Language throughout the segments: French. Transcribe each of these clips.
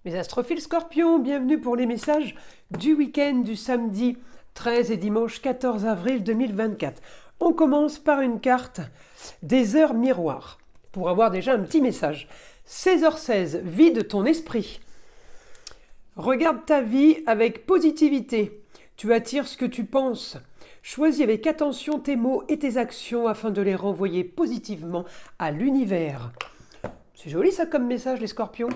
Mes astrophiles scorpions, bienvenue pour les messages du week-end du samedi 13 et dimanche 14 avril 2024. On commence par une carte des heures miroirs pour avoir déjà un petit message. 16h16, vide ton esprit. Regarde ta vie avec positivité. Tu attires ce que tu penses. Choisis avec attention tes mots et tes actions afin de les renvoyer positivement à l'univers. C'est joli ça comme message les scorpions.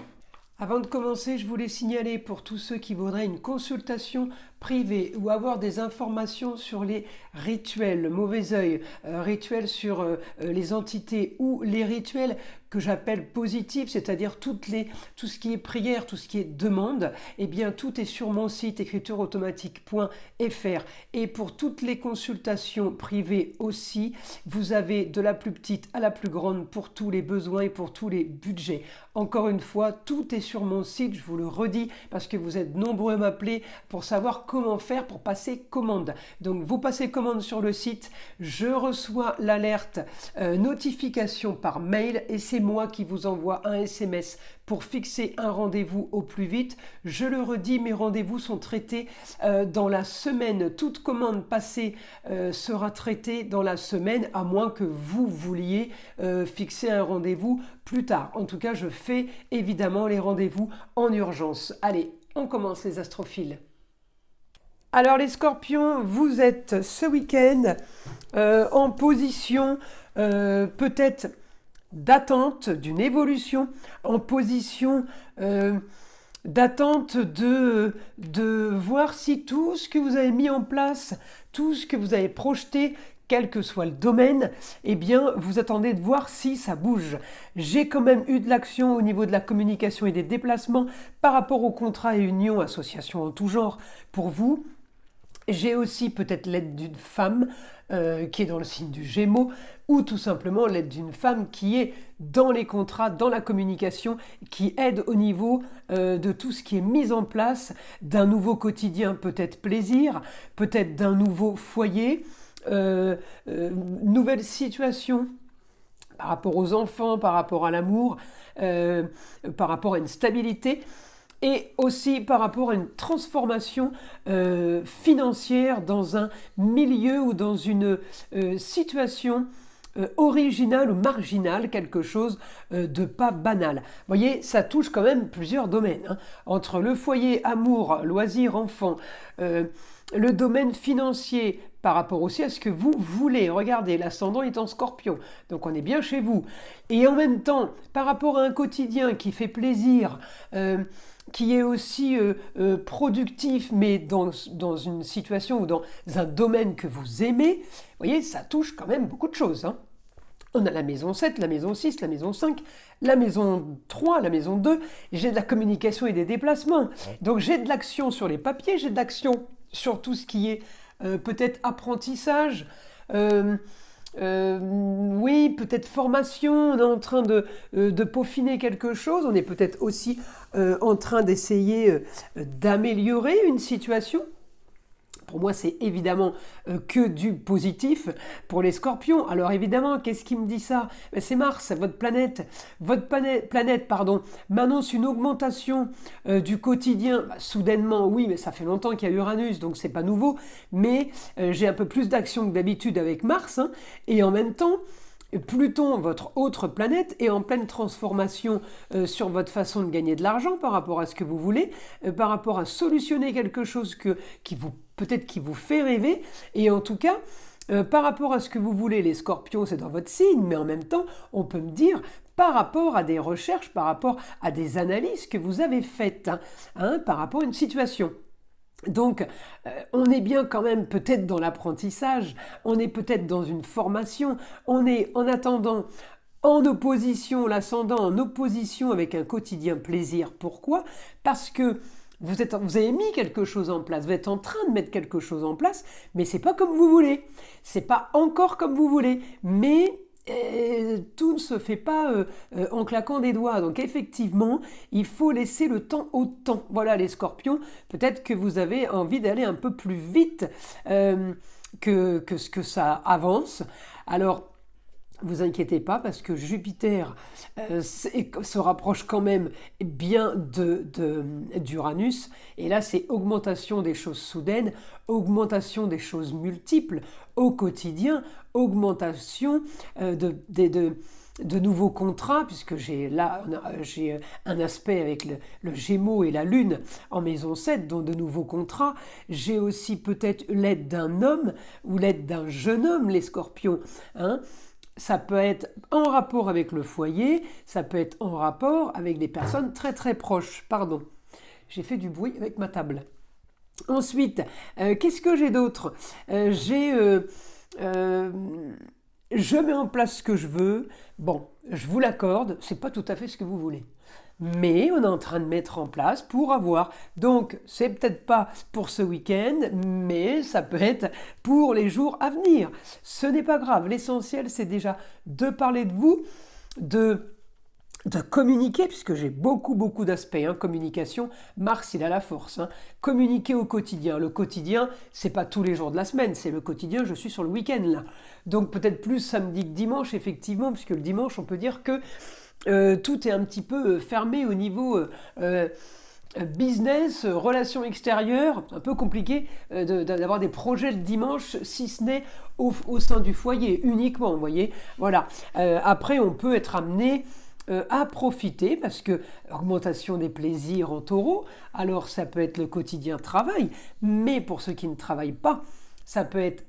Avant de commencer, je voulais signaler pour tous ceux qui voudraient une consultation privée ou avoir des informations sur les rituels, le mauvais œil, rituels sur les entités ou les rituels que j'appelle positifs, c'est-à-dire tout ce qui est prière, tout ce qui est demande, eh bien tout est sur mon site écritureautomatique.fr. Et pour toutes les consultations privées aussi, vous avez de la plus petite à la plus grande pour tous les besoins et pour tous les budgets. Encore une fois, tout est sur mon site, je vous le redis, parce que vous êtes nombreux à m'appeler pour savoir comment faire pour passer commande. Donc vous passez commande sur le site, je reçois l'alerte notification par mail et c'est moi qui vous envoie un SMS pour fixer un rendez-vous au plus vite. Je le redis, mes rendez-vous sont traités dans la semaine. Toute commande passée sera traitée dans la semaine, à moins que vous vouliez fixer un rendez-vous plus tard. En tout cas, je fais évidemment les rendez-vous en urgence. Allez, on commence les astrophiles. Alors les scorpions, vous êtes ce week-end en position peut-être d'attente d'une évolution, en position d'attente de voir si tout ce que vous avez mis en place, tout ce que vous avez projeté, quel que soit le domaine, eh bien, vous attendez de voir si ça bouge. J'ai quand même eu de l'action au niveau de la communication et des déplacements par rapport aux contrats et unions, associations en tout genre pour vous. J'ai aussi peut-être l'aide d'une femme qui est dans le signe du Gémeaux, ou tout simplement l'aide d'une femme qui est dans les contrats, dans la communication, qui aide au niveau de tout ce qui est mis en place, d'un nouveau quotidien, peut-être plaisir, peut-être d'un nouveau foyer, nouvelle situation par rapport aux enfants, par rapport à l'amour, par rapport à une stabilité. Et aussi par rapport à une transformation financière dans un milieu ou dans une situation originale ou marginale, quelque chose de pas banal. Vous voyez, ça touche quand même plusieurs domaines, hein. Entre le foyer, amour, loisirs, enfants, le domaine financier, par rapport aussi à ce que vous voulez. Regardez, l'ascendant est en scorpion, donc on est bien chez vous. Et en même temps, par rapport à un quotidien qui fait plaisir, qui est aussi productif, mais dans une situation ou dans un domaine que vous aimez, vous voyez, ça touche quand même beaucoup de choses, hein. On a la maison 7, la maison 6, la maison 5, la maison 3, la maison 2. J'ai de la communication et des déplacements. Donc j'ai de l'action sur les papiers, j'ai de l'action sur tout ce qui est peut-être apprentissage, oui, peut-être formation, on est en train de peaufiner quelque chose, on est peut-être aussi en train d'essayer d'améliorer une situation. Pour moi, c'est évidemment que du positif pour les scorpions. Alors évidemment, qu'est-ce qui me dit ça? C'est Mars, votre planète. Votre planète m'annonce une augmentation du quotidien. Soudainement, oui, mais ça fait longtemps qu'il y a Uranus, donc c'est pas nouveau. Mais j'ai un peu plus d'action que d'habitude avec Mars, hein, et en même temps, Pluton, votre autre planète, est en pleine transformation sur votre façon de gagner de l'argent par rapport à ce que vous voulez, par rapport à solutionner quelque chose qui vous fait rêver, et en tout cas, par rapport à ce que vous voulez, les scorpions, c'est dans votre signe, mais en même temps, on peut me dire, par rapport à des recherches, par rapport à des analyses que vous avez faites, par rapport à une situation. Donc, on est bien quand même peut-être dans l'apprentissage, on est peut-être dans une formation, on est en attendant en opposition, l'ascendant en opposition avec un quotidien plaisir. Pourquoi? Parce que vous avez mis quelque chose en place, vous êtes en train de mettre quelque chose en place, mais c'est pas comme vous voulez, c'est pas encore comme vous voulez, mais tout ne se fait pas en claquant des doigts. Donc effectivement, il faut laisser le temps au temps. Voilà les scorpions, peut-être que vous avez envie d'aller un peu plus vite que ce que ça avance. Alors, vous inquiétez pas parce que Jupiter se rapproche quand même bien d'Uranus. Et là, c'est augmentation des choses soudaines, augmentation des choses multiples au quotidien, augmentation de nouveaux contrats, puisque j'ai un aspect avec le Gémeaux et la Lune en maison 7, donc de nouveaux contrats. J'ai aussi peut-être l'aide d'un homme ou l'aide d'un jeune homme, les Scorpions, hein. Ça peut être en rapport avec le foyer, ça peut être en rapport avec des personnes très très proches. Pardon, j'ai fait du bruit avec ma table. Ensuite, qu'est-ce que j'ai d'autre? Je mets en place ce que je veux. Bon, je vous l'accorde, c'est pas tout à fait ce que vous voulez. Mais on est en train de mettre en place pour avoir. Donc, c'est peut-être pas pour ce week-end, mais ça peut être pour les jours à venir. Ce n'est pas grave. L'essentiel, c'est déjà de parler de vous, de communiquer, puisque j'ai beaucoup d'aspects, hein. Communication, Mars, il a la force, hein. Communiquer au quotidien. Le quotidien, c'est pas tous les jours de la semaine, c'est le quotidien, je suis sur le week-end là. Donc peut-être plus samedi que dimanche, effectivement, puisque le dimanche, on peut dire que tout est un petit peu fermé au niveau business, relations extérieures, un peu compliqué d'avoir des projets le dimanche, si ce n'est au sein du foyer uniquement, vous voyez. Voilà. Après, on peut être amené à profiter, parce que augmentation des plaisirs en taureau, alors ça peut être le quotidien travail, mais pour ceux qui ne travaillent pas, ça peut être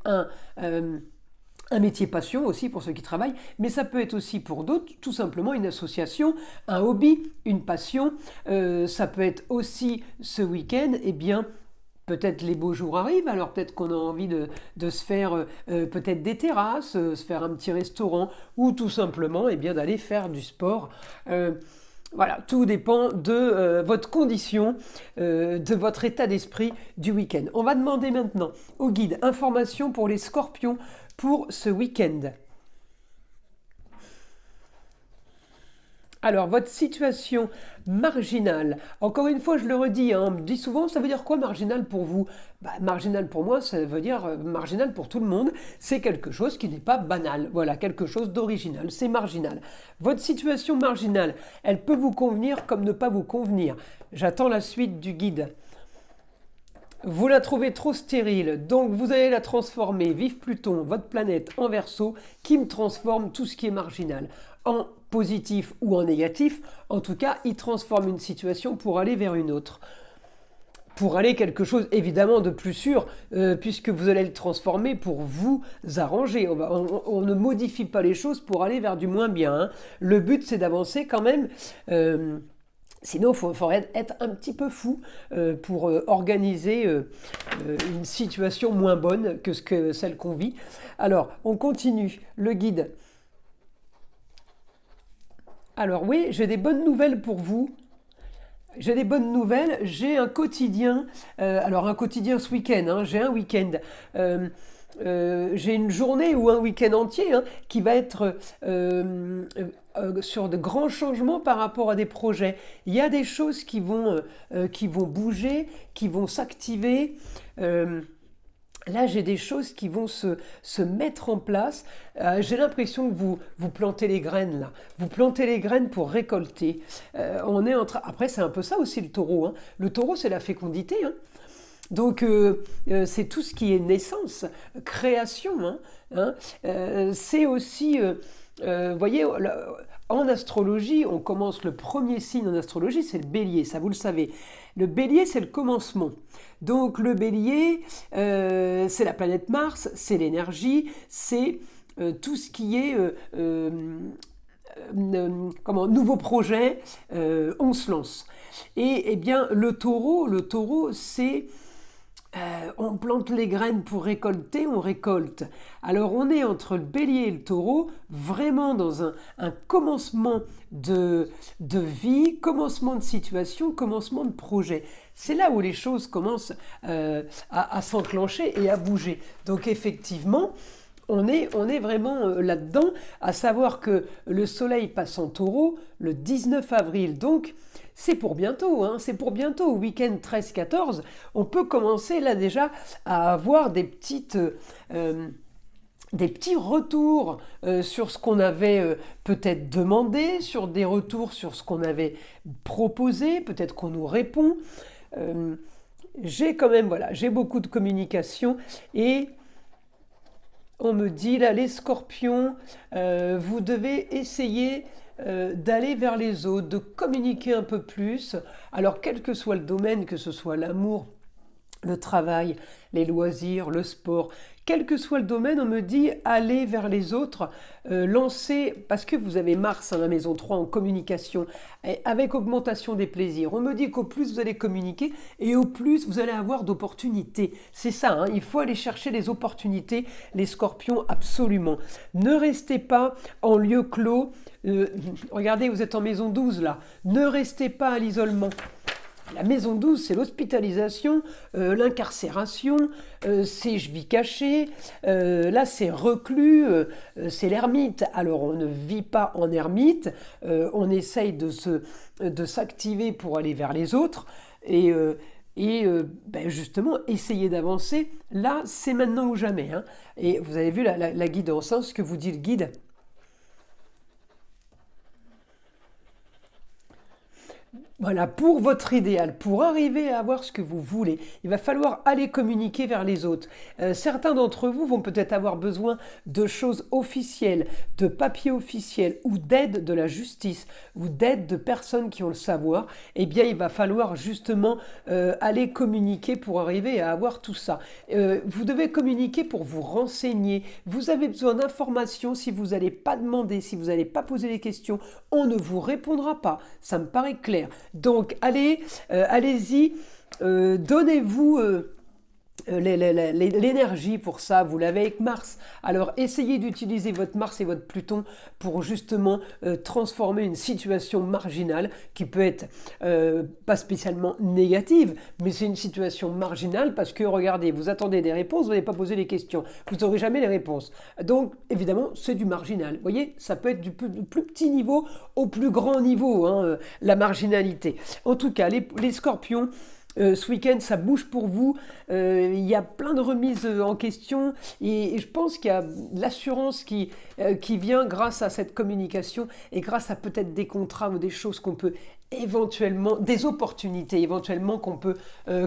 un métier passion aussi pour ceux qui travaillent, mais ça peut être aussi pour d'autres tout simplement une association, un hobby, une passion. Ça peut être aussi ce week-end, eh bien peut-être les beaux jours arrivent, alors peut-être qu'on a envie de se faire peut-être des terrasses, se faire un petit restaurant, ou tout simplement eh bien, d'aller faire du sport. Voilà, tout dépend de votre condition, de votre état d'esprit du week-end. On va demander maintenant au guide information pour les Scorpions pour ce week-end. Alors, votre situation marginale, encore une fois, je le redis, hein, on me dit souvent, ça veut dire quoi marginal pour vous? Marginal pour moi, ça veut dire marginal pour tout le monde. C'est quelque chose qui n'est pas banal. Voilà, quelque chose d'original, c'est marginal. Votre situation marginale, elle peut vous convenir comme ne pas vous convenir. J'attends la suite du guide. Vous la trouvez trop stérile, donc vous allez la transformer, vive Pluton, votre planète en Verseau, qui me transforme tout ce qui est marginal en positif ou en négatif. En tout cas, il transforme une situation pour aller vers une autre. Pour aller quelque chose évidemment de plus sûr, puisque vous allez le transformer pour vous arranger. On ne modifie pas les choses pour aller vers du moins bien, hein. Le but, c'est d'avancer quand même. Sinon, il faudrait être un petit peu fou pour organiser une situation moins bonne que celle qu'on vit. Alors, on continue. Le guide. Alors oui, j'ai des bonnes nouvelles pour vous. J'ai des bonnes nouvelles. J'ai un quotidien. Alors, un quotidien ce week-end. Hein, j'ai un week-end. J'ai une journée ou un week-end entier, hein, qui va être sur de grands changements par rapport à des projets. Il y a des choses qui vont bouger, qui vont s'activer. Là, j'ai des choses qui vont se mettre en place. J'ai l'impression que vous plantez les graines, là. Vous plantez les graines pour récolter. Après, c'est un peu ça aussi le taureau, hein. Le taureau, c'est la fécondité, hein. Donc, c'est tout ce qui est naissance, création, hein. C'est aussi, vous voyez, en astrologie, on commence le premier signe en astrologie, c'est le bélier, ça vous le savez. Le bélier, c'est le commencement. Donc, le bélier, c'est la planète Mars, c'est l'énergie, c'est tout ce qui est nouveau projet, on se lance. Et eh bien, le taureau, c'est on plante les graines pour récolter, on récolte. Alors on est entre le bélier et le taureau, vraiment dans un commencement de vie, commencement de situation, commencement de projet. C'est là où les choses commencent à s'enclencher et à bouger. Donc effectivement, on est vraiment là-dedans, à savoir que le soleil passe en taureau le 19 avril. Donc, c'est pour bientôt, hein, c'est pour bientôt, week-end 13-14, on peut commencer là déjà à avoir des petites des petits retours sur ce qu'on avait peut-être demandé, sur des retours sur ce qu'on avait proposé, peut-être qu'on nous répond. J'ai quand même, voilà, j'ai beaucoup de communication et on me dit là, les scorpions, vous devez essayer d'aller vers les autres, de communiquer un peu plus. Alors, quel que soit le domaine, que ce soit l'amour, le travail, les loisirs, le sport, quel que soit le domaine, on me dit allez vers les autres, lancez, parce que vous avez Mars à la maison 3 en communication, et avec augmentation des plaisirs. On me dit qu'au plus vous allez communiquer et au plus vous allez avoir d'opportunités. C'est ça, hein, il faut aller chercher les opportunités, les scorpions, absolument. Ne restez pas en lieu clos. Regardez, vous êtes en maison 12 là. Ne restez pas à l'isolement. La maison 12, c'est l'hospitalisation, l'incarcération, c'est je vis caché, là c'est reclus, c'est l'ermite. Alors on ne vit pas en ermite, on essaye de s'activer pour aller vers les autres et justement essayer d'avancer. Là, c'est maintenant ou jamais. Hein. Et vous avez vu la guidance, hein, ce que vous dit le guide. Voilà, pour votre idéal, pour arriver à avoir ce que vous voulez, il va falloir aller communiquer vers les autres. Certains d'entre vous vont peut-être avoir besoin de choses officielles, de papiers officiels ou d'aide de la justice ou d'aide de personnes qui ont le savoir. Eh bien, il va falloir justement aller communiquer pour arriver à avoir tout ça. Vous devez communiquer pour vous renseigner. Vous avez besoin d'informations. Si vous n'allez pas demander, si vous n'allez pas poser les questions, on ne vous répondra pas. Ça me paraît clair. Donc, allez-y, donnez-vous l'énergie pour ça, vous l'avez avec Mars. Alors, essayez d'utiliser votre Mars et votre Pluton pour justement transformer une situation marginale qui peut être pas spécialement négative, mais c'est une situation marginale parce que, regardez, vous attendez des réponses, vous n'avez pas posé les questions, vous n'aurez jamais les réponses. Donc, évidemment, c'est du marginal. Vous voyez, ça peut être du plus petit niveau au plus grand niveau, hein, la marginalité. En tout cas, les scorpions, ce week-end, ça bouge pour vous. Il y a plein de remises en question et je pense qu'il y a de l'assurance qui vient grâce à cette communication et grâce à peut-être des contrats ou des choses qu'on peut éventuellement, des opportunités éventuellement qu'on peut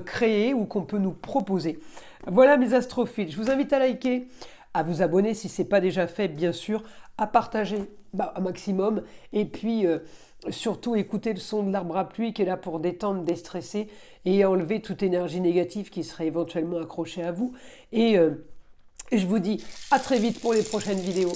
créer ou qu'on peut nous proposer. Voilà mes astrophiles. Je vous invite à liker, à vous abonner si ce n'est pas déjà fait, bien sûr, à partager un maximum et puis surtout écouter le son de l'arbre à pluie qui est là pour détendre, déstresser et enlever toute énergie négative qui serait éventuellement accrochée à vous. Et je vous dis à très vite pour les prochaines vidéos.